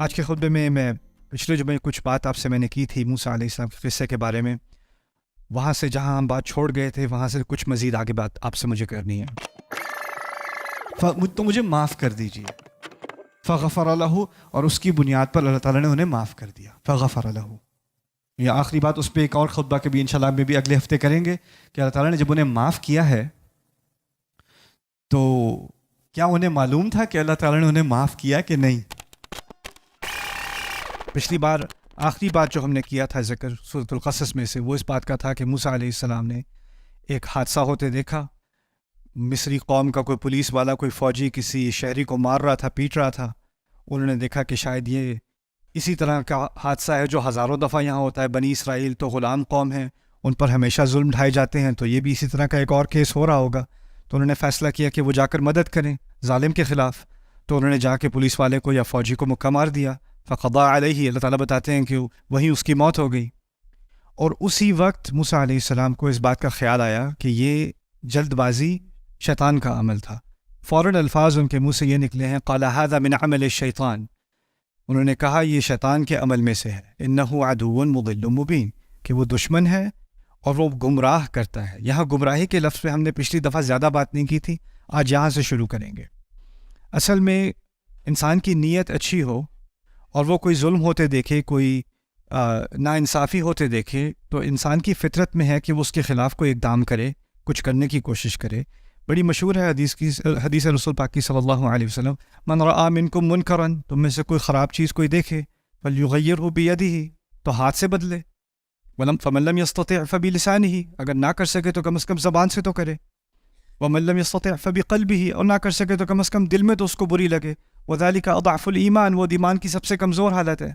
آج کے خطبے میں پچھلے جمعے کچھ بات آپ سے میں نے کی تھی موسیٰ علیہ السلام کے قصے کے بارے میں. وہاں سے جہاں ہم بات چھوڑ گئے تھے وہاں سے کچھ مزید آگے بات آپ سے مجھے کرنی ہے. تو مجھے معاف کر دیجیے. فغفر لہ، اور اس کی بنیاد پر اللہ تعالیٰ نے انہیں معاف کر دیا. فغفر لہ، یہ آخری بات اس پہ ایک اور خطبہ کے بھی انشاءاللہ میں بھی اگلے ہفتے کریں گے کہ اللہ تعالیٰ نے جب انہیں معاف کیا ہے تو کیا انہیں معلوم تھا کہ اللہ تعالیٰ نے انہیں معاف کیا کہ نہیں. پچھلی بار آخری بات جو ہم نے کیا تھا ذکر سورۃ القصص میں سے وہ اس بات کا تھا کہ موسیٰ علیہ السلام نے ایک حادثہ ہوتے دیکھا. مصری قوم کا کوئی پولیس والا کوئی فوجی کسی شہری کو مار رہا تھا، پیٹ رہا تھا. انہوں نے دیکھا کہ شاید یہ اسی طرح کا حادثہ ہے جو ہزاروں دفعہ یہاں ہوتا ہے. بنی اسرائیل تو غلام قوم ہیں، ان پر ہمیشہ ظلم ڈھائے جاتے ہیں، تو یہ بھی اسی طرح کا ایک اور کیس ہو رہا ہوگا. تو انہوں نے فیصلہ کیا کہ وہ جا کر مدد کریں ظالم کے خلاف. تو انہوں نے جا کے پولیس والے کو یا فوجی کو مکہ مار دیا. فقضا علیہ، اللہ تعالیٰ بتاتے ہیں کہ وہیں اس کی موت ہو گئی. اور اسی وقت موسیٰ علیہ السلام کو اس بات کا خیال آیا کہ یہ جلد بازی شیطان کا عمل تھا. فوراً الفاظ ان کے منہ سے یہ نکلے ہیں قال ھذا من عمل الشیطان. انہوں نے کہا یہ شیطان کے عمل میں سے ہے. انہ عدو مضل مبین، کہ وہ دشمن ہے اور وہ گمراہ کرتا ہے. یہاں گمراہی کے لفظ پہ ہم نے پچھلی دفعہ زیادہ بات نہیں کی تھی، آج یہاں سے شروع کریں گے. اصل میں انسان کی نیت اچھی ہو اور وہ کوئی ظلم ہوتے دیکھے، کوئی ناانصافی ہوتے دیکھے، تو انسان کی فطرت میں ہے کہ وہ اس کے خلاف کوئی اقدام کرے، کچھ کرنے کی کوشش کرے. بڑی مشہور ہے حدیث رسول پاک کی صلی اللہ علیہ وسلم، من رآ منکم منکرا، تم میں سے کوئی خراب چیز کوئی دیکھے، فلیغیرہ بیدہ، تو ہاتھ سے بدلے. فمن لم یستطع فبلسانہ، اگر نہ کر سکے تو کم از کم زبان سے تو کرے. ومن لم یستطع فبقلبہ، اور نہ کر سکے تو کم از کم دل میں تو اس کو بری لگے. وذالک اضعف الایمان، وہ ایمان کی سب سے کمزور حالت ہے.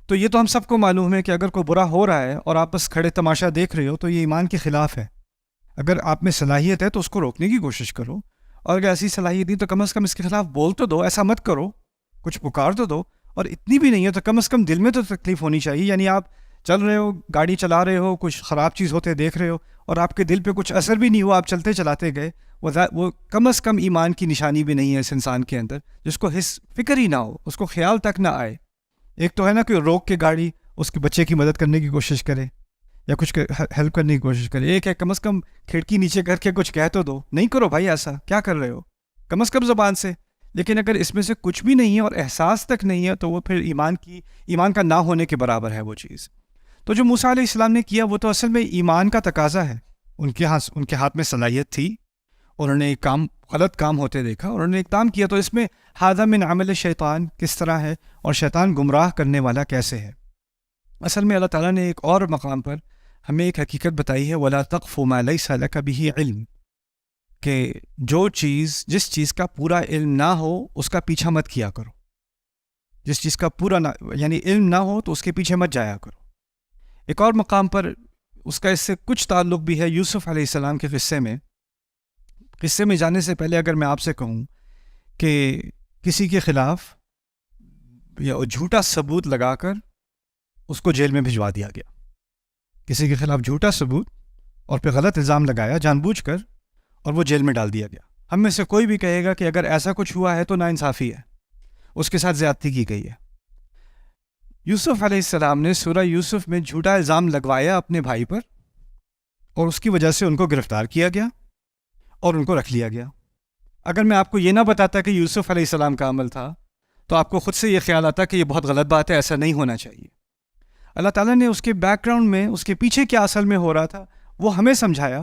تو یہ تو ہم سب کو معلوم ہے کہ اگر کوئی برا ہو رہا ہے اور آپ بس کھڑے تماشا دیکھ رہے ہو تو یہ ایمان کے خلاف ہے. اگر آپ میں صلاحیت ہے تو اس کو روکنے کی کوشش کرو، اور اگر ایسی صلاحیت نہیں تو کم از کم اس کے خلاف بول تو دو. ایسا مت کرو، کچھ پکار تو دو. اور اتنی بھی نہیں ہے تو کم از کم دل میں تو تکلیف ہونی چاہیے. یعنی آپ چل رہے ہو، گاڑی چلا رہے ہو، کچھ خراب چیز ہوتے دیکھ رہے ہو اور آپ کے دل پہ کچھ اثر بھی نہیں ہوا، آپ چلتے چلاتے گئے، وہ کم از کم ایمان کی نشانی بھی نہیں ہے اس انسان کے اندر، جس کو فکر ہی نہ ہو، اس کو خیال تک نہ آئے. ایک تو ہے نا کہ روک کے گاڑی اس کے بچے کی مدد کرنے کی کوشش کرے یا کچھ ہیلپ کرنے کی کوشش کرے. ایک ہے کم از کم کھڑکی نیچے کر کے کچھ کہہ تو دو. نہیں کرو بھائی، ایسا کیا کر رہے ہو، کم از کم زبان سے. لیکن اگر اس میں سے کچھ بھی نہیں ہے اور احساس تک نہیں ہے تو وہ پھر ایمان کا نہ ہونے کے برابر ہے وہ چیز. تو جو موسیٰ علیہ السلام نے کیا وہ تو اصل میں ایمان کا تقاضا ہے. ان کے ہاتھ میں صلاحیت تھی، انہوں نے ایک غلط کام ہوتے دیکھا، انہوں نے اقدام کیا. تو اس میں ھذا من عمل الشیطان کس طرح ہے اور شیطان گمراہ کرنے والا کیسے ہے. اصل میں اللہ تعالیٰ نے ایک اور مقام پر ہمیں ایک حقیقت بتائی ہے، وَلَا تَقْفُ مَا لَيْسَ لَكَ بِهِ عِلْم، کہ جس چیز کا پورا علم نہ ہو اس کا پیچھا مت کیا کرو. جس چیز کا پورا یعنی علم نہ ہو تو اس کے پیچھے مت جایا کرو. ایک اور مقام پر اس کا اس سے کچھ تعلق بھی ہے یوسف علیہ السلام کے قصے میں جانے سے پہلے اگر میں آپ سے کہوں کہ کسی کے خلاف یا جھوٹا ثبوت لگا کر اس کو جیل میں بھجوا دیا گیا، کسی کے خلاف جھوٹا ثبوت اور پہ غلط الزام لگایا جان بوجھ کر اور وہ جیل میں ڈال دیا گیا. ہم میں سے کوئی بھی کہے گا کہ اگر ایسا کچھ ہوا ہے تو ناانصافی ہے، اس کے ساتھ زیادتی کی گئی ہے. یوسف علیہ السلام نے سورہ یوسف میں جھوٹا الزام لگوایا اپنے بھائی پر اور اس کی وجہ سے ان کو گرفتار کیا گیا اور ان کو رکھ لیا گیا. اگر میں آپ کو یہ نہ بتاتا کہ یوسف علیہ السلام کا عمل تھا تو آپ کو خود سے یہ خیال آتا کہ یہ بہت غلط بات ہے، ایسا نہیں ہونا چاہیے. اللہ تعالیٰ نے اس کے بیک گراؤنڈ میں، اس کے پیچھے کیا اصل میں ہو رہا تھا وہ ہمیں سمجھایا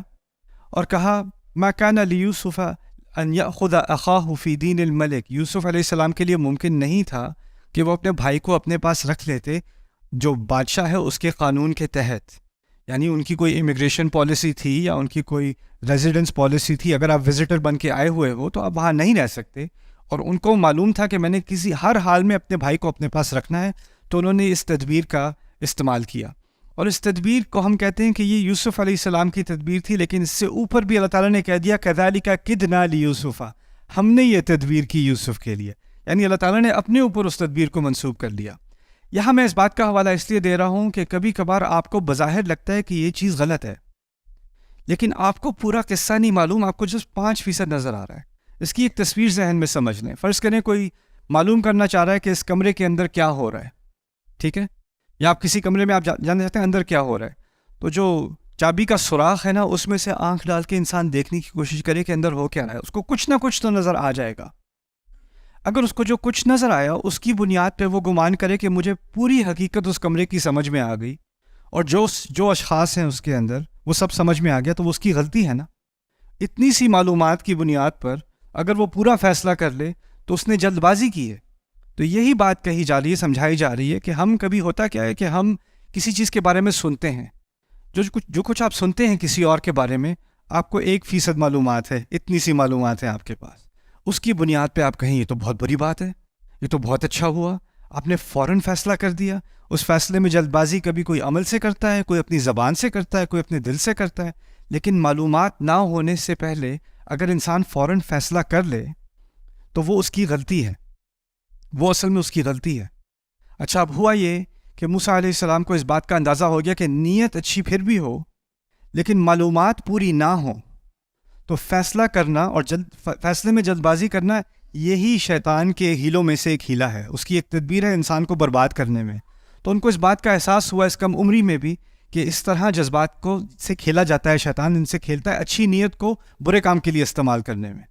اور کہا ما کان لیوسف ان یأخذ اخاہ فی دین الملک. یوسف علیہ السلام کے لیے ممکن نہیں تھا کہ وہ اپنے بھائی کو اپنے پاس رکھ لیتے جو بادشاہ ہے اس کے قانون کے تحت. یعنی ان کی کوئی امیگریشن پالیسی تھی یا ان کی کوئی ریزیڈنس پالیسی تھی، اگر آپ وزٹر بن کے آئے ہوئے ہو تو آپ وہاں نہیں رہ سکتے. اور ان کو معلوم تھا کہ میں نے ہر حال میں اپنے بھائی کو اپنے پاس رکھنا ہے، تو انہوں نے اس تدبیر کا استعمال کیا. اور اس تدبیر کو ہم کہتے ہیں کہ یہ یوسف علیہ السلام کی تدبیر تھی، لیکن اس سے اوپر بھی اللہ تعالیٰ نے کہہ دیا کذالک کدنا لیوسف، ہم نے یہ تدبیر کی یوسف کے لیے. یعنی اللہ تعالیٰ نے اپنے اوپر اس تدبیر کو منسوب کر لیا. یہاں میں اس بات کا حوالہ اس لیے دے رہا ہوں کہ کبھی کبھار آپ کو بظاہر لگتا ہے کہ یہ چیز غلط ہے، لیکن آپ کو پورا قصہ نہیں معلوم، آپ کو جس 5% نظر آ رہا ہے. اس کی ایک تصویر ذہن میں سمجھ لیں. فرض کریں کوئی معلوم کرنا چاہ رہا ہے کہ اس کمرے کے اندر کیا ہو رہا ہے، ٹھیک ہے، یا آپ کسی کمرے میں آپ جاننا چاہتے ہیں اندر کیا ہو رہا ہے، تو جو چابی کا سوراخ ہے نا، اس میں سے آنکھ ڈال کے انسان دیکھنے کی کوشش کرے کہ اندر ہو کیا رہا ہے، اس کو کچھ نہ کچھ تو نظر آ جائے گا۔ اگر اس کو جو کچھ نظر آیا اس کی بنیاد پہ وہ گمان کرے کہ مجھے پوری حقیقت اس کمرے کی سمجھ میں آ گئی اور جو اشخاص ہیں اس کے اندر وہ سب سمجھ میں آ گیا، تو وہ اس کی غلطی ہے نا۔ اتنی سی معلومات کی بنیاد پر اگر وہ پورا فیصلہ کر لے تو اس نے جلد بازی کی ہے۔ تو یہی بات کہی جا رہی ہے، سمجھائی جا رہی ہے کہ ہم کبھی ہوتا کیا ہے کہ ہم کسی چیز کے بارے میں سنتے ہیں، جو کچھ آپ سنتے ہیں کسی اور کے بارے میں، آپ کو 1% معلومات ہے، اتنی سی معلومات ہے آپ کے پاس، اس کی بنیاد پہ آپ کہیں یہ تو بہت بڑی بات ہے، یہ تو بہت اچھا ہوا، آپ نے فوراً فیصلہ کر دیا۔ اس فیصلے میں جلد بازی کبھی کوئی عمل سے کرتا ہے، کوئی اپنی زبان سے کرتا ہے، کوئی اپنے دل سے کرتا ہے، لیکن معلومات نہ ہونے سے پہلے اگر انسان فوراً فیصلہ کر لے تو وہ اس کی غلطی ہے، وہ اصل میں اس کی غلطی ہے۔ اچھا، اب ہوا یہ کہ موسیٰ علیہ السلام کو اس بات کا اندازہ ہو گیا کہ نیت اچھی پھر بھی ہو لیکن معلومات پوری نہ ہوں تو فیصلہ کرنا اور فیصلے میں جلد بازی کرنا یہی شیطان کے ہیلوں میں سے ایک ہیلا ہے، اس کی ایک تدبیر ہے انسان کو برباد کرنے میں۔ تو ان کو اس بات کا احساس ہوا اس کم عمری میں بھی کہ اس طرح جذبات کو سے کھیلا جاتا ہے، شیطان ان سے کھیلتا ہے اچھی نیت کو برے کام کے لیے استعمال کرنے میں۔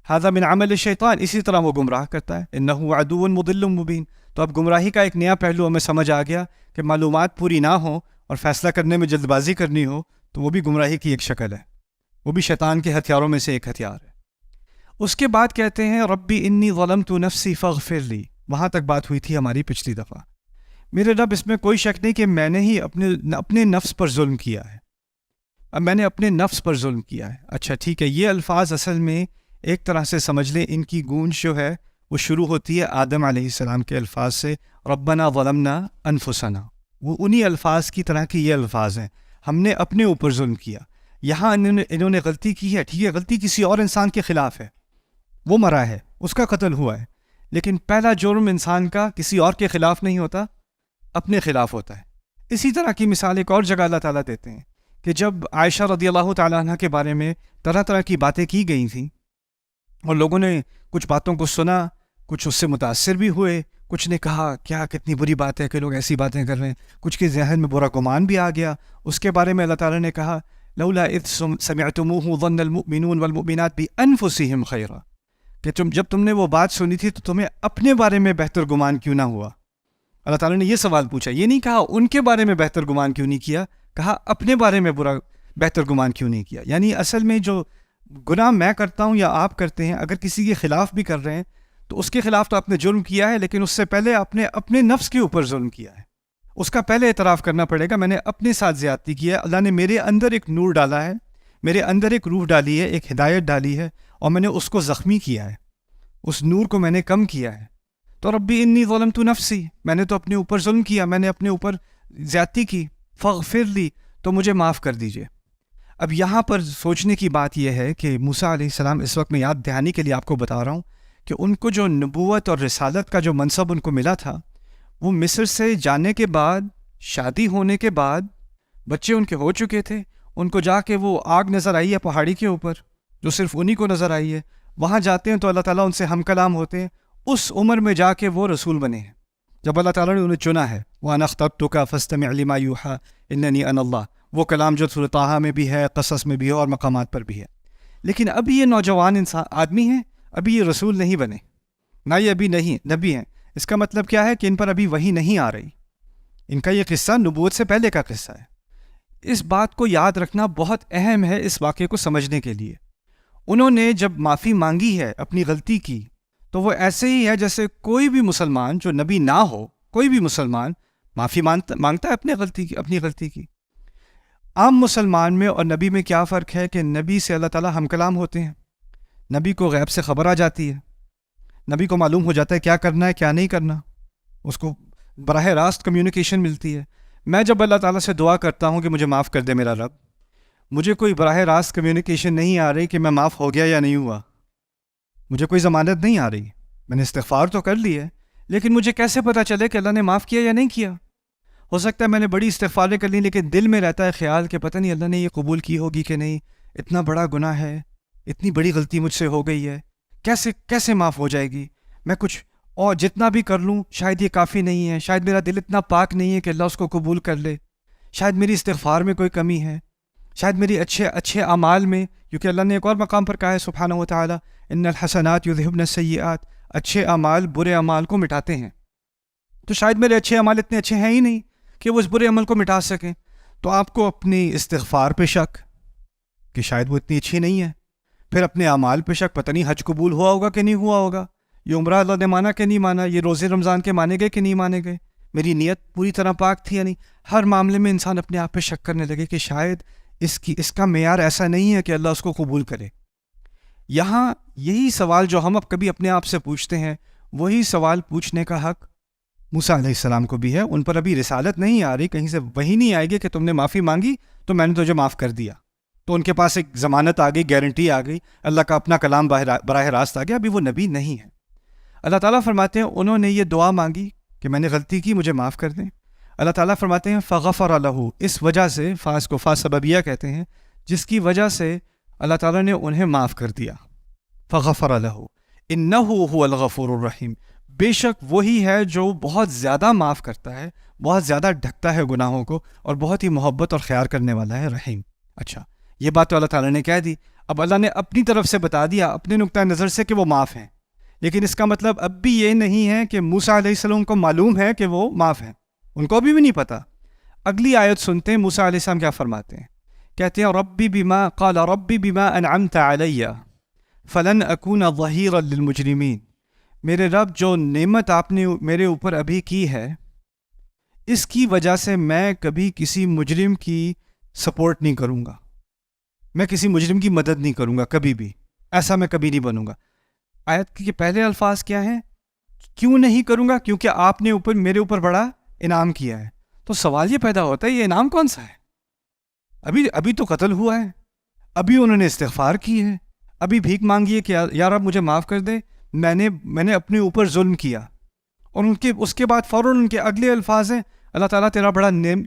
ھذا من عمل الشیطان، اسی طرح وہ گمراہ کرتا ہے، انہ عدو مضل مبین۔ تو اب گمراہی کا ایک نیا پہلو ہمیں سمجھ آ گیا کہ معلومات پوری نہ ہوں اور فیصلہ کرنے میں جلد بازی کرنی ہو تو وہ بھی گمراہی کی ایک شکل ہے، وہ بھی شیطان کے ہتھیاروں میں سے ایک ہتھیار ہے۔ اس کے بعد کہتے ہیں ربی انی ظلمت نفسی فاغفر لی، وہاں تک بات ہوئی تھی ہماری پچھلی دفعہ۔ میرے رب، اس میں کوئی شک نہیں کہ میں نے ہی اپنے نفس پر ظلم کیا ہے، اب میں نے اپنے نفس پر ظلم کیا ہے۔ اچھا ٹھیک ہے، یہ الفاظ اصل میں ایک طرح سے سمجھ لیں ان کی گونج جو ہے وہ شروع ہوتی ہے آدم علیہ السلام کے الفاظ سے، ربنا ظلمنا انفسنا، وہ انہی الفاظ کی طرح کی یہ الفاظ ہیں، ہم نے اپنے اوپر ظلم کیا۔ یہاں انہوں نے غلطی کی ہے، ٹھیک ہے، غلطی کسی اور انسان کے خلاف ہے، وہ مرا ہے، اس کا قتل ہوا ہے، لیکن پہلا جرم انسان کا کسی اور کے خلاف نہیں ہوتا، اپنے خلاف ہوتا ہے۔ اسی طرح کی مثال ایک اور جگہ اللہ تعالیٰ دیتے ہیں کہ جب عائشہ رضی اللہ تعالیٰ عنہ کے بارے میں طرح طرح کی باتیں کی گئی تھیں اور لوگوں نے کچھ باتوں کو سنا، کچھ اس سے متاثر بھی ہوئے، کچھ نے کہا کیا کتنی بری بات ہے کہ لوگ ایسی باتیں کر رہے ہیں، کچھ کے ذہن میں برا گمان بھی آ گیا۔ اس کے بارے میں اللہ تعالیٰ نے کہا لولا اذ سمعتموہ ظن المؤمنون والمؤمنات بانفسہم خیرا، کہ جب تم نے وہ بات سنی تھی تو تمہیں اپنے بارے میں بہتر گمان کیوں نہ ہوا۔ اللہ تعالیٰ نے یہ سوال پوچھا، یہ نہیں کہا ان کے بارے میں بہتر گمان کیوں نہیں کیا، کہا اپنے بارے میں بہتر گمان کیوں نہیں کیا۔ یعنی اصل میں جو گناہ میں کرتا ہوں یا آپ کرتے ہیں، اگر کسی کے خلاف بھی کر رہے ہیں تو اس کے خلاف تو آپ نے جرم کیا ہے، لیکن اس سے پہلے آپ نے اپنے نفس کے اوپر ظلم کیا ہے، اس کا پہلے اعتراف کرنا پڑے گا، میں نے اپنے ساتھ زیادتی کی ہے۔ اللہ نے میرے اندر ایک نور ڈالا ہے، میرے اندر ایک روح ڈالی ہے، ایک ہدایت ڈالی ہے، اور میں نے اس کو زخمی کیا ہے، اس نور کو میں نے کم کیا ہے۔ تو ربی انی ظلمت نفسی، میں نے تو اپنے اوپر ظلم کیا، میں نے اپنے اوپر زیادتی کی، فاغفر لی، تو مجھے معاف کر دیجئے۔ اب یہاں پر سوچنے کی بات یہ ہے کہ موسیٰ علیہ السلام، اس وقت میں یاد دہانی کے لیے آپ کو بتا رہا ہوں کہ ان کو جو نبوت اور رسالت کا جو منصب ان کو ملا تھا، وہ مصر سے جانے کے بعد، شادی ہونے کے بعد، بچے ان کے ہو چکے تھے، ان کو جا کے وہ آگ نظر آئی ہے پہاڑی کے اوپر جو صرف انہی کو نظر آئی ہے، وہاں جاتے ہیں تو اللہ تعالیٰ ان سے ہم کلام ہوتے ہیں، اس عمر میں جا کے وہ رسول بنے ہیں جب اللہ تعالیٰ نے انہیں چنا ہے۔ وَأَنَا اخْتَرْتُكَ فَاسْتَمِعْ لِمَا يُوحَىٰ إِنَّنِي أَنَا اللَّهُ، وہ کلام جو سورۃ طٰہٰ میں بھی ہے، قصص میں بھی ہے اور مقامات پر بھی ہے۔ لیکن ابھی یہ نوجوان آدمی ہیں، ابھی یہ رسول نہیں بنے، نہ یہ ابھی نہیں نبی ہیں۔ اس کا مطلب کیا ہے کہ ان پر ابھی وحی نہیں آ رہی، ان کا یہ قصہ نبوت سے پہلے کا قصہ ہے۔ اس بات کو یاد رکھنا بہت اہم ہے اس واقعے کو سمجھنے کے لیے۔ انہوں نے جب معافی مانگی ہے، اپنی غلطی کی، تو وہ ایسے ہی ہے جیسے کوئی بھی مسلمان جو نبی نہ ہو، کوئی بھی مسلمان معافی مانگتا ہے اپنی غلطی کی۔ عام مسلمان میں اور نبی میں کیا فرق ہے کہ نبی سے اللہ تعالیٰ ہم کلام ہوتے ہیں، نبی کو غیب سے خبر آ جاتی ہے، نبی کو معلوم ہو جاتا ہے کیا کرنا ہے کیا نہیں کرنا، اس کو براہ راست کمیونیکیشن ملتی ہے۔ میں جب اللہ تعالیٰ سے دعا کرتا ہوں کہ مجھے معاف کر دے میرا رب، مجھے کوئی براہ راست کمیونیکیشن نہیں آ رہی کہ میں معاف ہو گیا یا نہیں ہوا، مجھے کوئی ضمانت نہیں آ رہی۔ میں نے استغفار تو کر لی ہے، لیکن مجھے کیسے پتہ چلے کہ اللہ نے معاف کیا یا نہیں کیا؟ ہو سکتا ہے میں نے بڑی استغفاریں کر لی، لیکن دل میں رہتا ہے خیال کہ پتہ نہیں اللہ نے یہ قبول کی ہوگی کہ نہیں، اتنا بڑا گناہ ہے، اتنی بڑی غلطی مجھ سے ہو گئی ہے، کیسے معاف ہو جائے گی؟ میں کچھ اور جتنا بھی کر لوں شاید یہ کافی نہیں ہے، شاید میرا دل اتنا پاک نہیں ہے کہ اللہ اس کو قبول کر لے، شاید میری استغفار میں کوئی کمی ہے، شاید میری اچھے اعمال میں، کیونکہ اللہ نے ایک اور مقام پر کہا ہے سبحانہ و تعالی ان الحسنات یذہبن السیئات، اچھے اعمال برے اعمال کو مٹاتے ہیں، تو شاید میرے اچھے اعمال اتنے اچھے ہیں ہی نہیں کہ وہ اس برے عمل کو مٹا سکیں. تو آپ کو اپنی استغفار پہ شک کہ شاید وہ اتنی اچھی نہیں ہے، پھر اپنے اعمال پہ شک، پتہ نہیں حج قبول ہوا ہوگا کہ نہیں ہوا ہوگا، یہ عمرہ اللہ نے مانا کہ نہیں مانا، یہ روزے رمضان کے مانے گئے کہ نہیں مانے گئے، میری نیت پوری طرح پاک تھی یا نہیں. ہر معاملے میں انسان اپنے آپ پہ شک کرنے لگے کہ شاید اس کا معیار ایسا نہیں ہے کہ اللہ اس کو قبول کرے. یہاں یہی سوال جو ہم اب کبھی اپنے آپ سے پوچھتے ہیں، وہی سوال پوچھنے کا حق موسیٰ علیہ السلام کو بھی ہے. ان پر ابھی رسالت نہیں آ رہی، کہیں سے وہی نہیں آئے گی کہ تم نے معافی مانگی تو میں نے تجھے معاف کر دیا، تو ان کے پاس ایک ضمانت آ گئی، گارنٹی آ گئی، اللہ کا اپنا کلام براہ راست آ گیا. ابھی وہ نبی نہیں ہے. اللہ تعالیٰ فرماتے ہیں انہوں نے یہ دعا مانگی کہ میں نے غلطی کی، مجھے معاف کر دیں. اللہ تعالیٰ فرماتے ہیں فغفر لہ، اس وجہ سے، فاس کو فا سببیہ کہتے ہیں، جس کی وجہ سے اللہ تعالیٰ نے انہیں معاف کر دیا. فغفر لہ انہ هو الغفور الرحیم، بے شک وہی ہے جو بہت زیادہ معاف کرتا ہے، بہت زیادہ ڈھکتا ہے گناہوں کو، اور بہت ہی محبت اور خیال کرنے والا ہے، رحیم. اچھا، یہ بات تو اللہ تعالیٰ نے کہہ دی. اب اللہ نے اپنی طرف سے بتا دیا اپنے نقطۂ نظر سے کہ وہ معاف ہیں، لیکن اس کا مطلب اب بھی یہ نہیں ہے کہ موسیٰ علیہ السلام کو معلوم ہے کہ وہ معاف ہیں، ان کو ابھی بھی نہیں پتہ. اگلی آیت سنتے ہیں موسیٰ علیہ السلام کیا فرماتے ہیں. کہتے ہیں ربی بما انعمت علی فلن اکون ظہیرا للمجرمین، میرے رب جو نعمت آپ نے میرے اوپر ابھی کی ہے، اس کی وجہ سے میں کبھی کسی مجرم کی سپورٹ نہیں کروں گا، میں کسی مجرم کی مدد نہیں کروں گا کبھی بھی، ایسا میں کبھی نہیں بنوں گا. آیت کے پہلے الفاظ کیا ہیں؟ کیوں نہیں کروں گا؟ کیونکہ آپ نے میرے اوپر بڑا انعام کیا ہے. تو سوال یہ پیدا ہوتا ہے یہ انعام کون سا ہے؟ ابھی تو قتل ہوا ہے، ابھی انہوں نے استغفار کی ہے، ابھی بھیک مانگی ہے کہ یا رب مجھے معاف کر دے، میں نے اپنے اوپر ظلم کیا. اور اس کے بعد فوراً ان کے اگلے الفاظ ہیں اللہ تعالیٰ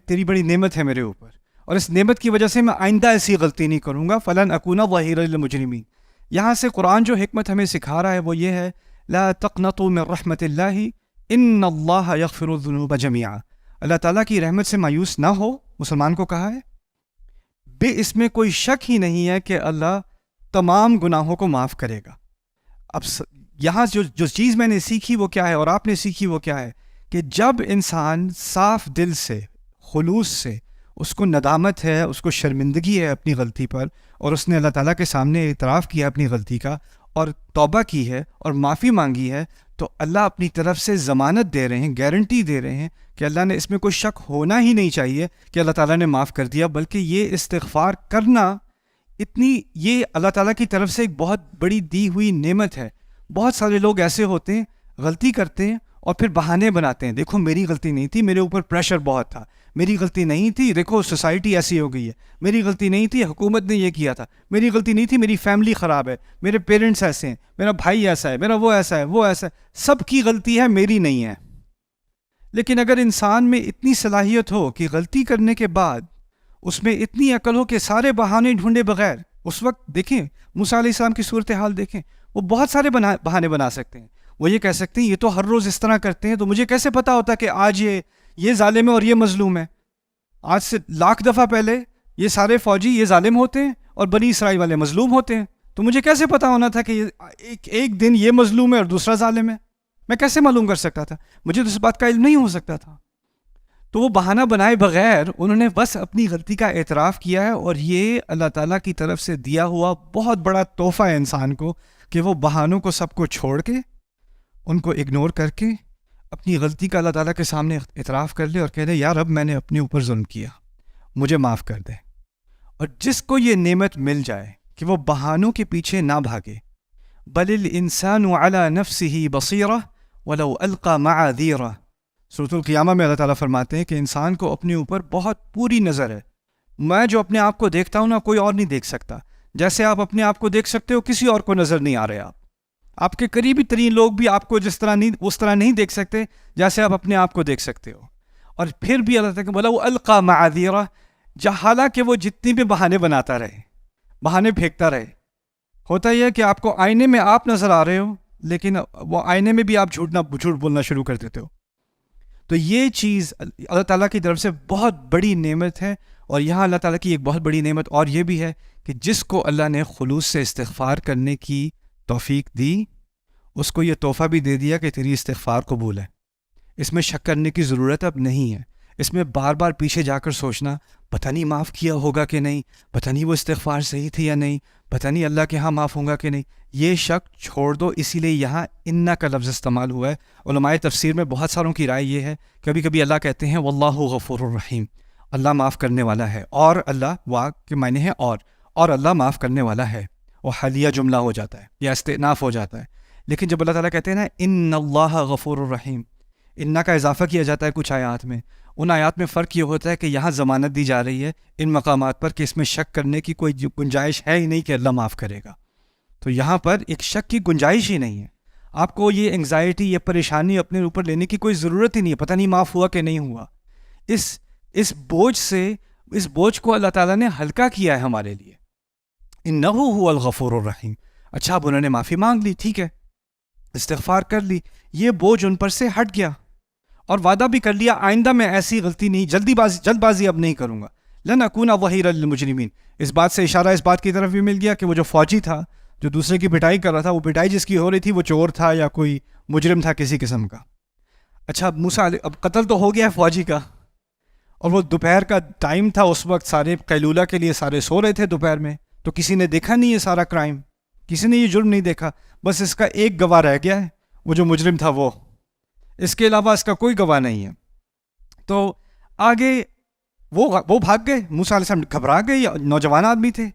تیری بڑی نعمت ہے میرے اوپر، اور اس نعمت کی وجہ سے میں آئندہ ایسی غلطی نہیں کروں گا، فلن اکون ظہیرا للمجرمین. یہاں سے قرآن جو حکمت ہمیں سکھا رہا ہے وہ یہ ہے لا تقنطوا من رحمت اللہ ان اللہ یغفر الذنوب جميعا. اللہ تعالیٰ کی رحمت سے مایوس نہ ہو، مسلمان کو کہا ہے. اس میں کوئی شک ہی نہیں ہے کہ اللہ تمام گناہوں کو معاف کرے گا. اب یہاں جو چیز میں نے سیکھی وہ کیا ہے اور آپ نے سیکھی وہ کیا ہے کہ جب انسان صاف دل سے، خلوص سے، اس کو ندامت ہے، اس کو شرمندگی ہے اپنی غلطی پر، اور اس نے اللہ تعالیٰ کے سامنے اعتراف کیا اپنی غلطی کا اور توبہ کی ہے اور معافی مانگی ہے، تو اللہ اپنی طرف سے ضمانت دے رہے ہیں، گارنٹی دے رہے ہیں کہ اللہ نے اس میں کوئی شک ہونا ہی نہیں چاہیے کہ اللہ تعالیٰ نے معاف کر دیا، بلکہ یہ استغفار کرنا یہ اللہ تعالیٰ کی طرف سے ایک بہت بڑی دی ہوئی نعمت ہے. بہت سارے لوگ ایسے ہوتے ہیں، غلطی کرتے ہیں اور پھر بہانے بناتے ہیں، دیکھو میری غلطی نہیں تھی، میرے اوپر پریشر بہت تھا، میری غلطی نہیں تھی، دیکھو سوسائٹی ایسی ہو گئی ہے، میری غلطی نہیں تھی، حکومت نے یہ کیا تھا، میری غلطی نہیں تھی، میری فیملی خراب ہے، میرے پیرنٹس ایسے ہیں، میرا بھائی ایسا ہے، میرا وہ ایسا ہے، وہ ایسا ہے، سب کی غلطی ہے، میری نہیں ہے. لیکن اگر انسان میں اتنی صلاحیت ہو کہ غلطی کرنے کے بعد اس میں اتنی عقل ہو کہ سارے بہانے ڈھونڈے بغیر، اس وقت دیکھیں موسیٰ علیہ السلام کی صورتحال دیکھیں، وہ بہت سارے بہانے بنا سکتے ہیں. وہ یہ کہہ سکتے ہیں یہ تو ہر روز اس طرح کرتے ہیں، تو مجھے کیسے پتا ہوتا کہ آج یہ ظالم ہے اور یہ مظلوم ہے؟ آج سے لاکھ دفعہ پہلے یہ سارے فوجی یہ ظالم ہوتے ہیں اور بنی اسرائیل والے مظلوم ہوتے ہیں، تو مجھے کیسے پتا ہونا تھا کہ ایک دن یہ مظلوم ہے اور دوسرا ظالم ہے؟ میں کیسے معلوم کر سکتا تھا؟ مجھے تو اس بات کا علم نہیں ہو سکتا تھا. تو وہ بہانہ بنائے بغیر انہوں نے بس اپنی غلطی کا اعتراف کیا ہے، اور یہ اللہ تعالیٰ کی طرف سے دیا ہوا بہت بڑا تحفہ ہے انسان کو کہ وہ بہانوں کو سب کو چھوڑ کے، ان کو اگنور کر کے اپنی غلطی کا اللہ تعالیٰ کے سامنے اعتراف کر لے اور کہہ دے یا رب میں نے اپنے اوپر ظلم کیا، مجھے معاف کر دے. اور جس کو یہ نعمت مل جائے کہ وہ بہانوں کے پیچھے نہ بھاگے، بل الانسان علی نفسہ بصیرہ ولو القى معاذیرہ، سورۃ القیامہ میں اللہ تعالیٰ فرماتے ہیں کہ انسان کو اپنے اوپر بہت پوری نظر ہے. میں جو اپنے آپ کو دیکھتا ہوں نا کوئی اور نہیں دیکھ سکتا، جیسے آپ اپنے آپ کو دیکھ سکتے ہو کسی اور کو نظر نہیں آ رہے. آپ کے قریبی ترین لوگ بھی آپ کو اس طرح نہیں دیکھ سکتے جیسے آپ اپنے آپ کو دیکھ سکتے ہو. اور پھر بھی اللہ تعالیٰ بولا وہ القا معاذیرہ، حالانکہ وہ جتنی بھی بہانے بناتا رہے، بہانے پھینکتا رہے، ہوتا یہ ہے کہ آپ کو آئینے میں آپ نظر آ رہے ہو لیکن وہ آئینے میں بھی آپ جھوٹ بولنا شروع کر دیتے ہو. تو یہ چیز اللہ تعالیٰ کی طرف سے بہت بڑی نعمت ہے. اور یہاں اللہ تعالیٰ کی ایک بہت بڑی نعمت اور یہ بھی ہے کہ جس کو اللہ نے خلوص سے استغفار کرنے کی توفیق دی اس کو یہ تحفہ بھی دے دیا کہ تیری استغفار قبول ہے. اس میں شک کرنے کی ضرورت اب نہیں ہے. اس میں بار بار پیچھے جا کر سوچنا پتہ نہیں معاف کیا ہوگا کہ نہیں, پتہ نہیں وہ استغفار صحیح تھی یا نہیں, پتہ نہیں اللہ کے ہاں معاف ہوگا کہ نہیں, یہ شک چھوڑ دو. اسی لیے یہاں انا کا لفظ استعمال ہوا ہے. علماء تفسیر میں بہت ساروں کی رائے یہ ہے, کبھی کبھی اللہ کہتے ہیں واللہ غفور الرحیم, اللہ معاف کرنے والا ہے, اور اللہ وا کے معنی ہے اور اللہ معاف کرنے والا ہے, وہ حالیہ جملہ ہو جاتا ہے یا استئناف ہو جاتا ہے. لیکن جب اللہ تعالیٰ کہتے ہیں نا ان اللہ غفور الرحیم, انا کا اضافہ کیا جاتا ہے کچھ آیات میں. ان آیات میں فرق یہ ہوتا ہے کہ یہاں ضمانت دی جا رہی ہے ان مقامات پر کہ اس میں شک کرنے کی کوئی گنجائش ہے ہی نہیں کہ اللہ معاف کرے گا. تو یہاں پر ایک شک کی گنجائش ہی نہیں ہے. آپ کو یہ انگزائٹی, یہ پریشانی اپنے اوپر لینے کی کوئی ضرورت ہی نہیں ہے. پتہ نہیں معاف ہوا کہ نہیں ہوا. اس بوجھ کو اللہ تعالیٰ نے ہلکا کیا ہے ہمارے لیے. انہ هو الغفور الرحیم. اچھا اب انہوں نے معافی مانگ لی, ٹھیک ہے, استغفار کر لی, یہ بوجھ ان پر سے ہٹ گیا اور وعدہ بھی کر لیا آئندہ میں ایسی غلطی نہیں, جلد بازی اب نہیں کروں گا. لنکون ظہیرا للمجرمین. اس بات سے اشارہ اس بات کی طرف بھی مل گیا کہ وہ جو فوجی تھا جو دوسرے کی پٹائی کر رہا تھا, وہ پٹائی جس کی ہو رہی تھی وہ چور تھا یا کوئی مجرم تھا کسی قسم کا. اچھا اب قتل تو ہو گیا ہے فوجی کا, اور وہ دوپہر کا ٹائم تھا, اس وقت سارے قیلولہ کے لیے سارے سو رہے تھے دوپہر میں, تو کسی نے دیکھا نہیں یہ سارا کرائم, کسی نے یہ جرم نہیں دیکھا. بس اس کا ایک گواہ رہ گیا ہے, وہ جو مجرم تھا وہ, اس کے علاوہ اس کا کوئی گواہ نہیں ہے. تو آگے وہ بھاگ گئے. موسیٰ علیہ السلام گھبرا گئے, نوجوان آدمی تھے,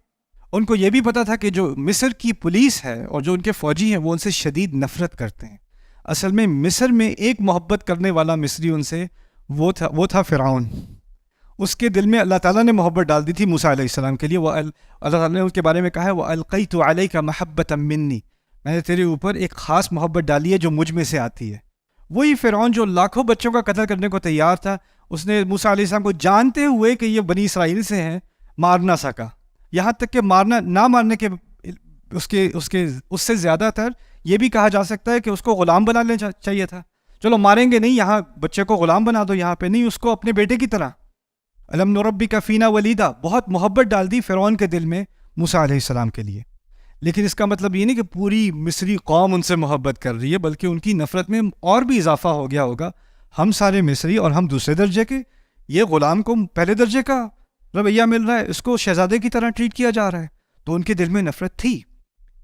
ان کو یہ بھی پتا تھا کہ جو مصر کی پولیس ہے اور جو ان کے فوجی ہیں وہ ان سے شدید نفرت کرتے ہیں. اصل میں مصر میں ایک محبت کرنے والا مصری ان سے وہ تھا فرعون. اس کے دل میں اللہ تعالیٰ نے محبت ڈال دی تھی موسیٰ علیہ السلام کے لیے. وہ اللہ تعالیٰ نے اس کے بارے میں کہا ہے وَأَلْقَيْتُ عَلَيْكَ مَحَبَّةً مِّنِّي, میں نے تیرے اوپر ایک خاص محبت ڈالی ہے جو مجھ میں سے آتی ہے. وہی فرعون جو لاکھوں بچوں کا قتل کرنے کو تیار تھا, اس نے موسیٰ علیہ السلام کو جانتے ہوئے کہ یہ بنی اسرائیل سے ہیں مار نہ سکا. یہاں تک کہ نہ مارنے کے اس سے زیادہ تر یہ بھی کہا جا سکتا ہے کہ اس کو غلام بنا لینا چاہیے تھا. چلو ماریں گے نہیں, یہاں بچے کو غلام بنا دو, یہاں پہ نہیں, اس کو اپنے بیٹے کی طرح. الم نربک فینا ولیدا, بہت محبت ڈال دی فرعون کے دل میں موسیٰ علیہ السلام کے لیے. لیکن اس کا مطلب یہ نہیں کہ پوری مصری قوم ان سے محبت کر رہی ہے, بلکہ ان کی نفرت میں اور بھی اضافہ ہو گیا ہوگا. ہم سارے مصری اور ہم دوسرے درجے کے, یہ غلام کو پہلے درجے کا رویہ مل رہا ہے, اس کو شہزادے کی طرح ٹریٹ کیا جا رہا ہے. تو ان کے دل میں نفرت تھی.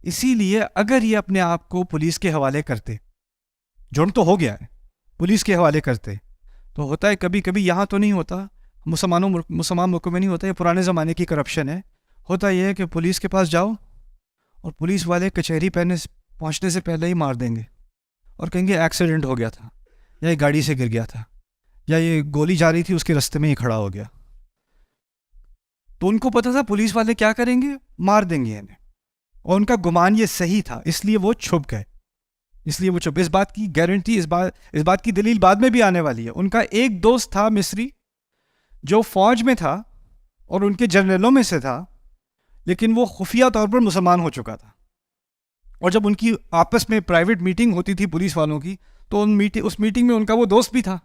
اسی لیے اگر یہ اپنے آپ کو پولیس کے حوالے کرتے, جرم تو ہو گیا ہے, پولیس کے حوالے کرتے, تو ہوتا ہے کبھی کبھی, یہاں تو نہیں ہوتا, مسلمان ملکوں میں نہیں ہوتا, یہ پرانے زمانے کی کرپشن ہے. ہوتا یہ ہے کہ پولیس کے پاس جاؤ اور پولیس والے کچہری پہنچنے سے پہلے ہی مار دیں گے اور کہیں گے ایکسیڈنٹ ہو گیا تھا, یا یہ گاڑی سے گر گیا تھا, یا یہ گولی جا رہی تھی اس کے رستے میں ہی کھڑا ہو گیا. تو ان کو پتا تھا پولیس والے کیا کریں گے, مار دیں گے انہیں, اور ان کا گمان یہ صحیح تھا, اس لیے وہ چھپ گئے. اس بات کی گارنٹی, اس بات کی دلیل بعد میں بھی آنے والی ہے. ان کا ایک دوست تھا مصری جو فوج میں تھا اور ان کے جنرلوں میں سے تھا, لیکن وہ خفیہ طور پر مسلمان ہو چکا تھا. اور جب ان کی آپس میں پرائیویٹ میٹنگ ہوتی تھی پولیس والوں کی, تو اس میٹنگ میں ان کا وہ دوست بھی تھا.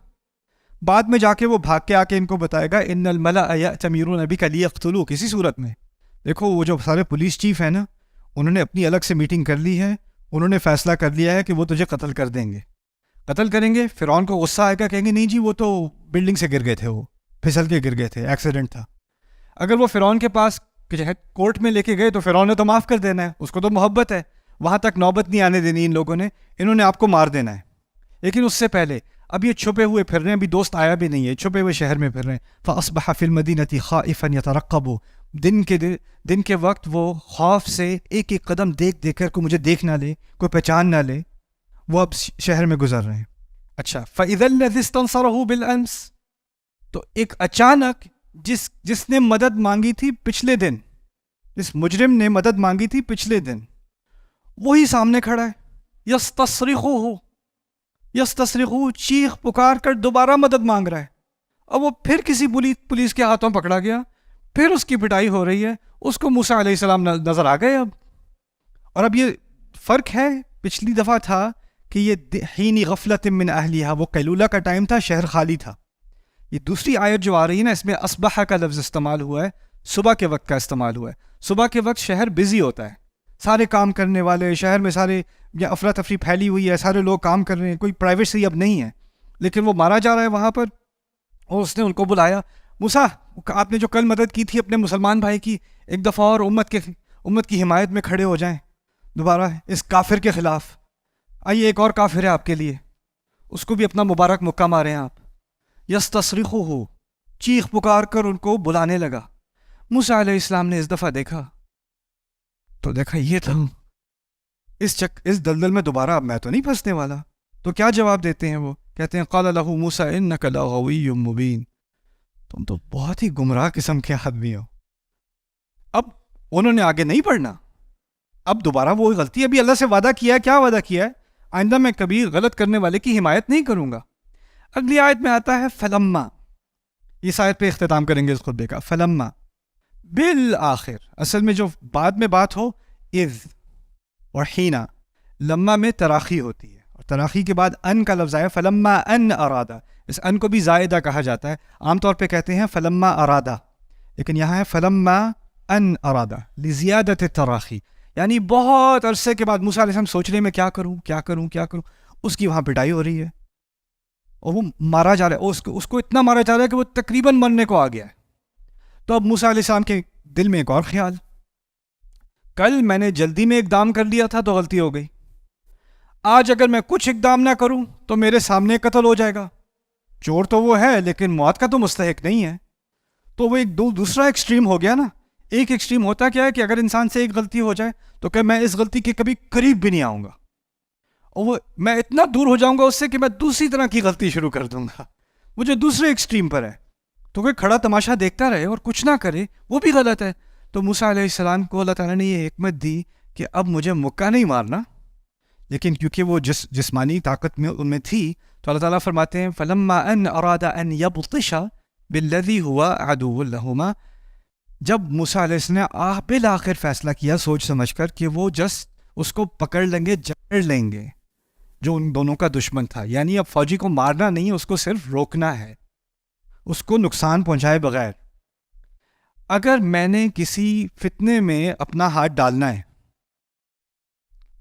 بعد میں جا کے وہ بھاگ کے آ کے ان کو بتائے گا ان الملأ یأتمرون بک لیقتلوک. کسی صورت میں دیکھو, وہ جو سارے پولیس چیف ہیں نا, انہوں نے اپنی الگ سے میٹنگ کر لی ہے, انہوں نے فیصلہ کر لیا ہے کہ وہ تجھے قتل کر دیں گے, قتل کریں گے. فرعون کو غصہ آئے گا, کہیں گے نہیں جی وہ تو بلڈنگ سے گر گئے تھے, وہ پھسل کے گر گئے تھے, ایکسیڈنٹ تھا. اگر وہ فرعون کے پاس کورٹ میں لے کے گئے تو فرعون نے تو معاف کر دینا ہے, اس کو تو محبت ہے, وہاں تک نوبت نہیں آنے دینی ان لوگوں نے, انہوں نے آپ کو مار دینا ہے. لیکن اس سے پہلے اب یہ چھپے ہوئے پھر رہے ہیں, ابھی دوست آیا بھی نہیں ہے, چھپے ہوئے شہر میں پھر رہے ہیں. فَأَصْبَحَ فِي الْمَدِينَةِ خَائِفًا يَتَرَقَّبُ, دن کے وقت وہ خوف سے ایک ایک قدم دیکھ کر کوئی مجھے دیکھ نہ لے, کوئی پہچان نہ لے, وہ اب شہر میں گزر رہے ہیں. اچھا, فَإِذَا الَّذِي اسْتَنصَرَهُ بِالْأَمْسِ, تو ایک اچانک جس نے مدد مانگی تھی پچھلے دن, جس مجرم نے مدد مانگی تھی پچھلے دن, وہی سامنے کھڑا ہے. یستصرخو, چیخ پکار کر دوبارہ مدد مانگ رہا ہے. اب وہ پھر کسی پولیس کے ہاتھوں پکڑا گیا, پھر اس کی پٹائی ہو رہی ہے, اس کو موسیٰ علیہ السلام نظر آ گئے اب. اور اب یہ فرق ہے پچھلی دفعہ تھا کہ یہ حین غفلت من اہلیہا، وہ قیلولہ کا ٹائم تھا، شہر خالی تھا. یہ دوسری آیت جو آ رہی ہے نا، اس میں اصبح کا لفظ استعمال ہوا ہے، صبح کے وقت کا استعمال ہوا ہے. صبح کے وقت شہر بزی ہوتا ہے، سارے کام کرنے والے، شہر میں سارے یا افراتفری پھیلی ہوئی ہے، سارے لوگ کام کر رہے ہیں، کوئی پرائیویسی اب نہیں ہے. لیکن وہ مارا جا رہا ہے وہاں پر، اور اس نے ان کو بلایا، موسیٰ آپ نے جو کل مدد کی تھی اپنے مسلمان بھائی کی، ایک دفعہ اور امت کی حمایت میں کھڑے ہو جائیں دوبارہ اس کافر کے خلاف. آئیے ایک اور کافر ہے آپ کے لیے، اس کو بھی اپنا مبارک مکہ ماریں آپ. یستصرخہ، چیخ پکار کر ان کو بلانے لگا. موسیٰ علیہ السلام نے اس دفعہ دیکھا تو دیکھا یہ تھا، اس دلدل میں دوبارہ اب میں تو نہیں پھنسنے والا. تو کیا جواب دیتے ہیں وہ؟ کہتے ہیں قال لہ موسیٰ انک لغوی مبین، تم تو بہت ہی گمراہ قسم کے آدمی ہو. اب انہوں نے آگے نہیں پڑھنا، اب دوبارہ وہ غلطی، ابھی اللہ سے وعدہ کیا ہے، کیا وعدہ کیا ہے؟ آئندہ میں کبھی غلط کرنے والے کی حمایت نہیں کروں گا. اگلی آیت میں آتا ہے فلما، اس آیت پہ اختتام کریں گے اس خطبے کا. فلما بالآخر، اصل میں جو بعد میں بات ہو اذ اور حینا، لما میں تراخی ہوتی ہے، اور تراخی کے بعد ان کا لفظ آیا. فلما ان ارادہ، اس ان کو بھی زائدہ کہا جاتا ہے، عام طور پہ کہتے ہیں فلما ارادہ، لیکن یہاں ہے فلما ان ارادہ لزیادت التراخی، یعنی بہت عرصے کے بعد موسیٰ علیہ السلام سوچ رہے میں کیا کروں، اس کی وہاں پٹائی ہو رہی ہے اور وہ مارا جا رہا ہے، اس کو اتنا مارا جا رہا ہے کہ وہ تقریباً مرنے کو آ گیا ہے. تو اب موسیٰ علیہ السلام کے دل میں ایک اور خیال، کل میں نے جلدی میں اقدام کر لیا تھا تو غلطی ہو گئی، آج اگر میں کچھ اقدام نہ کروں تو میرے سامنے قتل ہو جائے گا. چور تو وہ ہے لیکن موت کا تو مستحق نہیں ہے. تو وہ ایک دوسرا ایکسٹریم ہو گیا نا. ایک ایکسٹریم ہوتا کیا ہے کہ اگر انسان سے ایک غلطی ہو جائے تو کہ میں اس غلطی کے کبھی قریب بھی نہیں آؤں گا، اور میں اتنا دور ہو جاؤں گا اس سے کہ میں دوسری طرح کی غلطی شروع کر دوں گا. وہ جو دوسرے ایکسٹریم پر ہے تو کوئی کھڑا تماشا دیکھتا رہے اور کچھ نہ کرے، وہ بھی غلط ہے. تو موسیٰ علیہ السلام کو اللہ تعالیٰ نے یہ حکمت دی کہ اب مجھے مکہ نہیں مارنا، لیکن کیونکہ وہ جسمانی طاقت میں ان میں تھی تو اللہ تعالیٰ فرماتے ہیں فلما ان اراد ان یبطش بالذی هو عدو لہما، جب موسیٰ علیہ السلام نے بالآخر فیصلہ کیا سوچ سمجھ کر کہ وہ اس کو پکڑ لیں گے، جکڑ لیں گے جو ان دونوں کا دشمن تھا. یعنی اب فوجی کو مارنا نہیں، اس کو صرف روکنا ہے، اس کو نقصان پہنچائے بغیر. اگر میں نے کسی فتنے میں اپنا ہاتھ ڈالنا ہے،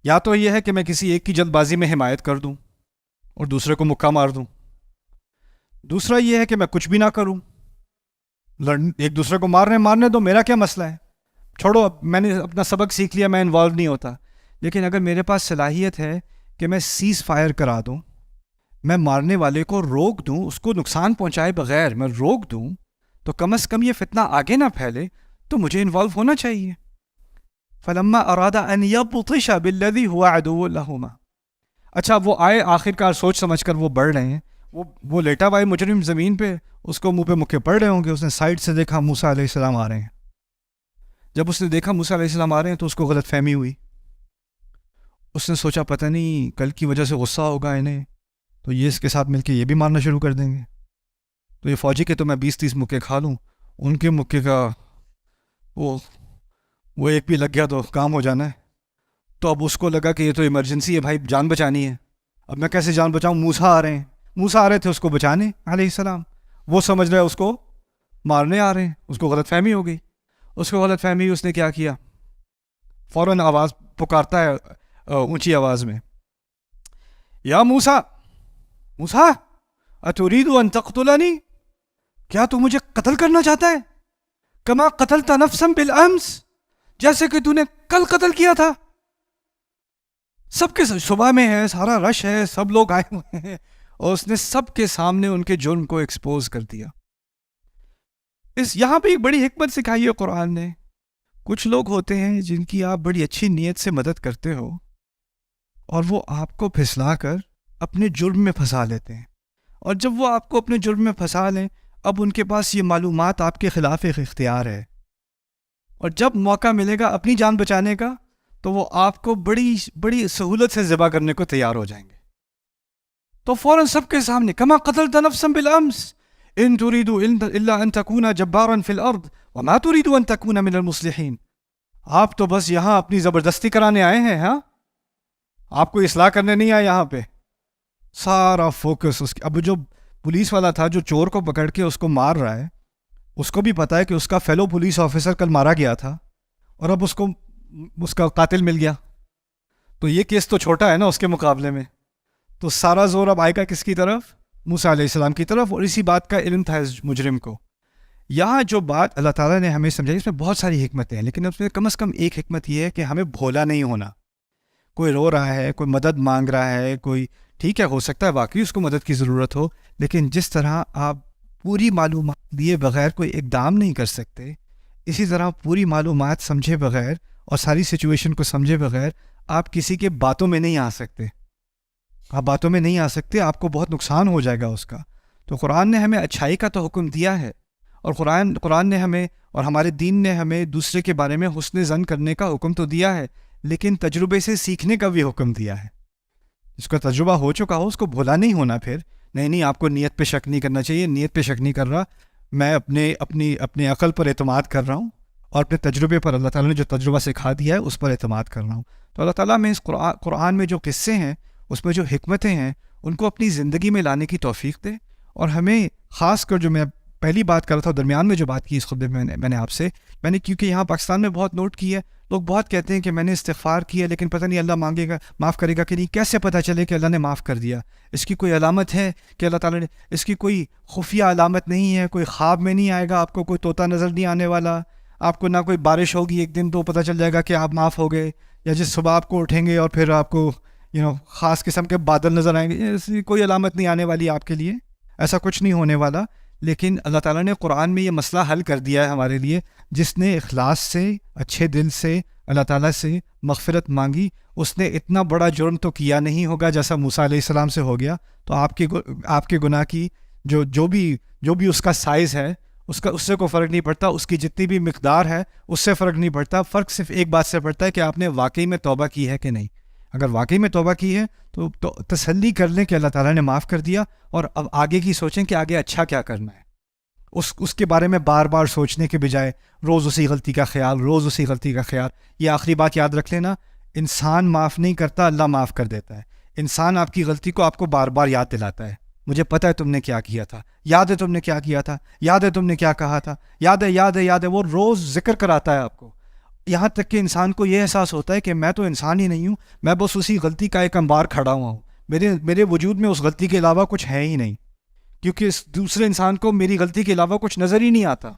یا تو یہ ہے کہ میں کسی ایک کی جلد بازی میں حمایت کر دوں اور دوسرے کو مکہ مار دوں، دوسرا یہ ہے کہ میں کچھ بھی نہ کروں، ایک دوسرے کو مارنے دو، میرا کیا مسئلہ ہے، چھوڑو، اب میں نے اپنا سبق سیکھ لیا، میں انوالو نہیں ہوتا. لیکن اگر میرے پاس صلاحیت ہے کہ میں سیز فائر کرا دوں، میں مارنے والے کو روک دوں، اس کو نقصان پہنچائے بغیر میں روک دوں، تو کم از کم یہ فتنہ آگے نہ پھیلے، تو مجھے انوالو ہونا چاہیے. فلما اراد ان یبطش بالذی هو عدو لہما. اچھا وہ آئے آخر کار سوچ سمجھ کر وہ بڑھ رہے ہیں، وہ لیٹا ہوا ہے مجرم زمین پہ، اس کو منہ پہ مکے پڑ رہے ہوں گے. اس نے سائڈ سے دیکھا موسیٰ علیہ السلام آ رہے ہیں. جب اس نے دیکھا موسیٰ علیہ السلام آ رہے ہیں تو اس کو غلط فہمی ہوئی. اس نے سوچا پتہ نہیں کل کی وجہ سے غصہ ہوگا انہیں، تو یہ اس کے ساتھ مل کے یہ بھی مارنا شروع کر دیں گے. تو یہ فوجی کے تو میں 20-30 مکے کھا لوں، ان کے مکے کا وہ ایک بھی لگ گیا تو کام ہو جانا ہے. تو اب اس کو لگا کہ یہ تو ایمرجنسی ہے بھائی، جان بچانی ہے، اب میں کیسے جان بچاؤں؟ موسیٰ آ رہے تھے اس کو بچانے علیہ السلام، وہ سمجھ رہے اس کو مارنے آ رہے ہیں. اس کو غلط فہمی ہو گئی. اس نے کیا کیا، فوراً آواز پکارتا ہے اونچی آواز میں، یا موسیٰ اتريد ان تقتلنی، کیا تو مجھے قتل کرنا چاہتا ہے؟ کما قتلت نفسا بالامس، جیسے کہ تو نے کل قتل کیا تھا. سب کے صبح میں ہے، سارا رش ہے، سب لوگ آئے ہوئے ہیں، اور اس نے سب کے سامنے ان کے جرم کو ایکسپوز کر دیا. یہاں پہ ایک بڑی حکمت سکھائی ہے قرآن نے. کچھ لوگ ہوتے ہیں جن کی آپ بڑی اچھی نیت سے مدد کرتے ہو اور وہ آپ کو پھسلا کر اپنے جرم میں پھنسا لیتے ہیں، اور جب وہ آپ کو اپنے جرم میں پھنسا لیں، اب ان کے پاس یہ معلومات آپ کے خلاف ایک اختیار ہے، اور جب موقع ملے گا اپنی جان بچانے کا تو وہ آپ کو بڑی سہولت سے ذبح کرنے کو تیار ہو جائیں گے. تو فوراً سب کے سامنے کما قتلت نفسا بالامس ان تريد الا ان تكون جبارا في الارض وما تريد ان تكون من المصلحين. آپ تو بس یہاں اپنی زبردستی کرانے آئے ہیں، ہاں؟ آپ کو اصلاح کرنے نہیں آیا یہاں پہ. سارا فوکس اس کے. اب جو پولیس والا تھا جو چور کو پکڑ کے اس کو مار رہا ہے، اس کو بھی پتا ہے کہ اس کا فیلو پولیس آفیسر کل مارا گیا تھا اور اب اس کو اس کا قاتل مل گیا. تو یہ کیس تو چھوٹا ہے نا اس کے مقابلے میں. تو سارا زور اب آئے گا کس کی طرف؟ موسیٰ علیہ السلام کی طرف. اور اسی بات کا علم تھا اس مجرم کو. یہاں جو بات اللہ تعالیٰ نے ہمیں سمجھائی اس میں بہت ساری حکمتیں ہیں، لیکن اس میں کم از کم ایک حکمت یہ ہے کہ ہمیں بھولا نہیں ہونا. کوئی رو رہا ہے، کوئی مدد مانگ رہا ہے، کوئی ٹھیک ہے ہو سکتا ہے واقعی اس کو مدد کی ضرورت ہو، لیکن جس طرح آپ پوری معلومات دیے بغیر کوئی اقدام نہیں کر سکتے، اسی طرح پوری معلومات سمجھے بغیر اور ساری سچویشن کو سمجھے بغیر آپ کسی کے باتوں میں نہیں آ سکتے. آپ باتوں میں نہیں آ سکتے، آپ کو بہت نقصان ہو جائے گا اس کا. تو قرآن نے ہمیں اچھائی کا تو حکم دیا ہے، اور قرآن نے ہمیں اور ہمارے دین نے ہمیں دوسرے کے بارے میں حسن ظن کرنے کا حکم تو دیا ہے، لیکن تجربے سے سیکھنے کا بھی حکم دیا ہے. جس کا تجربہ ہو چکا ہو اس کو بھولا نہیں ہونا. پھر نہیں آپ کو نیت پہ شک نہیں کرنا چاہیے. نیت پہ شک نہیں کر رہا، میں اپنے عقل پر اعتماد کر رہا ہوں اور اپنے تجربے پر اللہ تعالیٰ نے جو تجربہ سکھا دیا ہے اس پر اعتماد کر رہا ہوں. تو اللہ تعالیٰ میں اس قرآن میں جو قصے ہیں، اس میں جو حکمتیں ہیں، ان کو اپنی زندگی میں لانے کی توفیق دے. اور ہمیں خاص کر جو میں پہلی بات کر رہا تھا درمیان میں جو بات کی اس خطبے میں میں نے آپ سے، میں نے کیونکہ یہاں پاکستان میں بہت نوٹ کی ہے، لوگ بہت کہتے ہیں کہ میں نے استغفار کیا لیکن پتہ نہیں اللہ مانگے گا معاف کرے گا کہ نہیں. کیسے پتہ چلے کہ اللہ نے معاف کر دیا؟ اس کی کوئی علامت ہے کہ اللہ تعالیٰ نے؟ اس کی کوئی خفیہ علامت نہیں ہے. کوئی خواب میں نہیں آئے گا آپ کو، کوئی طوطا نظر نہیں آنے والا آپ کو، نہ کوئی بارش ہوگی ایک دن تو پتہ چل جائے گا کہ آپ معاف ہو گئے، یا جس صبح آپ کو اٹھیں گے اور پھر آپ کو خاص قسم کے بادل نظر آئیں گے. ایسی کوئی علامت نہیں آنے والی آپ کے لیے، ایسا کچھ نہیں ہونے والا. لیکن اللہ تعالیٰ نے قرآن میں یہ مسئلہ حل کر دیا ہے ہمارے لیے. جس نے اخلاص سے اچھے دل سے اللہ تعالیٰ سے مغفرت مانگی، اس نے اتنا بڑا جرم تو کیا نہیں ہوگا جیسا موسیٰ علیہ السلام سے ہو گیا. تو آپ کے گناہ کی جو بھی اس کا سائز ہے، اس سے کوئی فرق نہیں پڑتا. اس کی جتنی بھی مقدار ہے اس سے فرق نہیں پڑتا. فرق صرف ایک بات سے پڑتا ہے کہ آپ نے واقعی میں توبہ کی ہے کہ نہیں. اگر واقعی میں توبہ کی ہے تو تسلی کر لیں کہ اللہ تعالیٰ نے معاف کر دیا، اور اب آگے کی سوچیں کہ آگے اچھا کیا کرنا ہے. اس کے بارے میں بار بار سوچنے کے بجائے روز اسی غلطی کا خیال. یہ آخری بات یاد رکھ لینا، انسان معاف نہیں کرتا، اللہ معاف کر دیتا ہے. انسان آپ کی غلطی کو آپ کو بار بار یاد دلاتا ہے. مجھے پتہ ہے تم نے کیا کیا تھا، یاد ہے تم نے کیا کیا تھا، یاد ہے تم نے کیا کہا تھا، یاد ہے. وہ روز ذکر کراتا ہے آپ کو، یہاں تک کہ انسان کو یہ احساس ہوتا ہے کہ میں تو انسان ہی نہیں ہوں، میں بس اسی غلطی کا ایک انبار کھڑا ہوا ہوں. میرے وجود میں اس غلطی کے علاوہ کچھ ہے ہی نہیں، کیونکہ اس دوسرے انسان کو میری غلطی کے علاوہ کچھ نظر ہی نہیں آتا.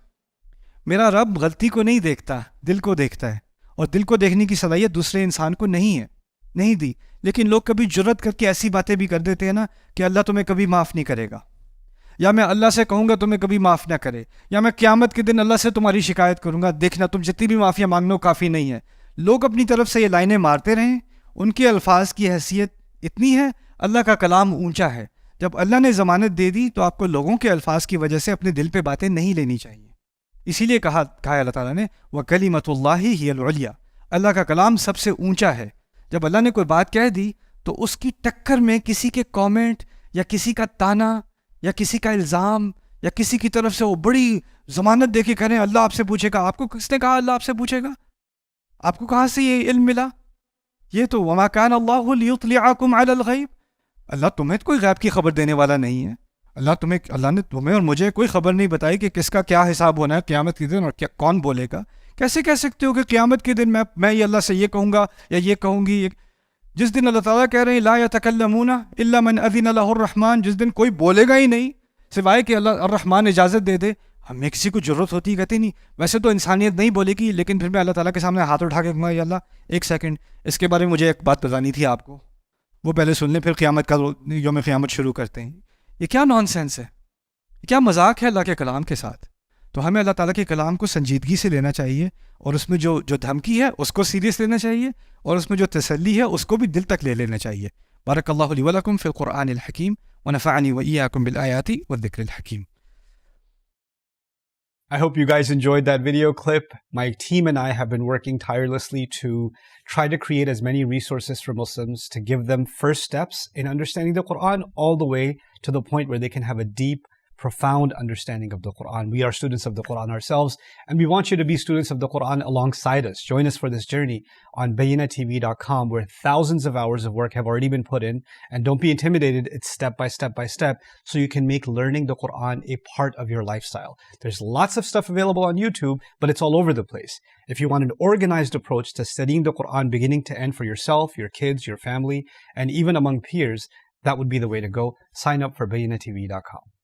میرا رب غلطی کو نہیں دیکھتا، دل کو دیکھتا ہے، اور دل کو دیکھنے کی صلاحیت دوسرے انسان کو نہیں دی. لیکن لوگ کبھی جرت کر کے ایسی باتیں بھی کر دیتے ہیں نا کہ اللہ تمہیں کبھی معاف نہیں کرے گا، یا میں اللہ سے کہوں گا تمہیں کبھی معاف نہ کرے، یا میں قیامت کے دن اللہ سے تمہاری شکایت کروں گا، دیکھنا تم جتنی بھی معافیاں مانگنا کافی نہیں ہے. لوگ اپنی طرف سے یہ لائنیں مارتے رہیں، ان کے الفاظ کی حیثیت اتنی ہے. اللہ کا کلام اونچا ہے. جب اللہ نے ضمانت دے دی تو آپ کو لوگوں کے الفاظ کی وجہ سے اپنے دل پہ باتیں نہیں لینی چاہیے. اسی لیے کہا اللہ تعالیٰ نے وَكَلِمَةُ اللَّهِ هِيَ الْعُلْيَا، اللہ کا کلام سب سے اونچا ہے. جب اللہ نے کوئی بات کہہ دی تو اس کی ٹکر میں کسی کے کامنٹ یا کسی کا تانا یا کسی کا الزام یا کسی کی طرف سے وہ بڑی ضمانت دے کے کہہ رہے ہیں اللہ آپ سے پوچھے گا. آپ کو کس نے کہا اللہ آپ سے پوچھے گا؟ آپ کو کہاں سے یہ علم ملا؟ یہ تو وَمَا كَانَ اللَّهُ لِيُطْلِعَكُمْ عَلَى الْغَيْبِ، اللہ تمہیں کوئی غیب کی خبر دینے والا نہیں ہے. اللہ نے تمہیں اور مجھے کوئی خبر نہیں بتائی کہ کس کا کیا حساب ہونا ہے قیامت کے دن اور کون بولے گا. کیسے کہہ سکتے ہو کہ قیامت کے دن میں یہ اللہ سے یہ کہوں گا یا یہ کہوں گی؟ جس دن اللہ تعالیٰ کہہ رہے ہیں لا یتکلمون الا من اذن له الرحمن، جس دن کوئی بولے گا ہی نہیں سوائے کہ اللہ الرحمن اجازت دے دے. ہمیں کسی کو ضرورت ہوتی کہتے نہیں. ویسے تو انسانیت نہیں بولے گی، لیکن پھر میں اللہ تعالیٰ کے سامنے ہاتھ اٹھا کے کہوں گا یا اللہ ایک سیکنڈ، اس کے بارے میں مجھے ایک بات بتانی تھی آپ کو، وہ پہلے سن لیں، پھر قیامت کا یوم قیامت شروع کرتے ہیں. یہ کیا نان سینس ہے، کیا مذاق ہے اللہ کے کلام کے ساتھ. تو ہمیں اللہ تعالیٰ کے کلام کو سنجیدگی سے لینا چاہیے، اور اس میں جو دھمکی ہے اس کو سیریس لینا چاہیے، اور اس میں جو تسلی ہے اس کو بھی دل تک لے لینا چاہیے. بارک اللہ لی ولکم فی القرآن الحکیم ونفعنی وإیاکم بالآیات والذکر الحکیم. I hope you guys enjoyed that video clip. My team and I have been working tirelessly to try to create as many resources for Muslims to give them first steps in understanding the Quran all the way to the point where they can have a deep, profound understanding of the Quran. We are students of the Quran ourselves, and we want you to be students of the Quran alongside us. Join us for this journey on BayyinaTV.com, where thousands of hours of work have already been put in. And don't be intimidated, it's step by step by step, so you can make learning the Quran a part of your lifestyle. There's lots of stuff available on YouTube, but it's all over the place. If you want an organized approach to studying the Quran beginning to end for yourself, your kids, your family, and even among peers, that would be the way to go. Sign up for BayyinaTV.com.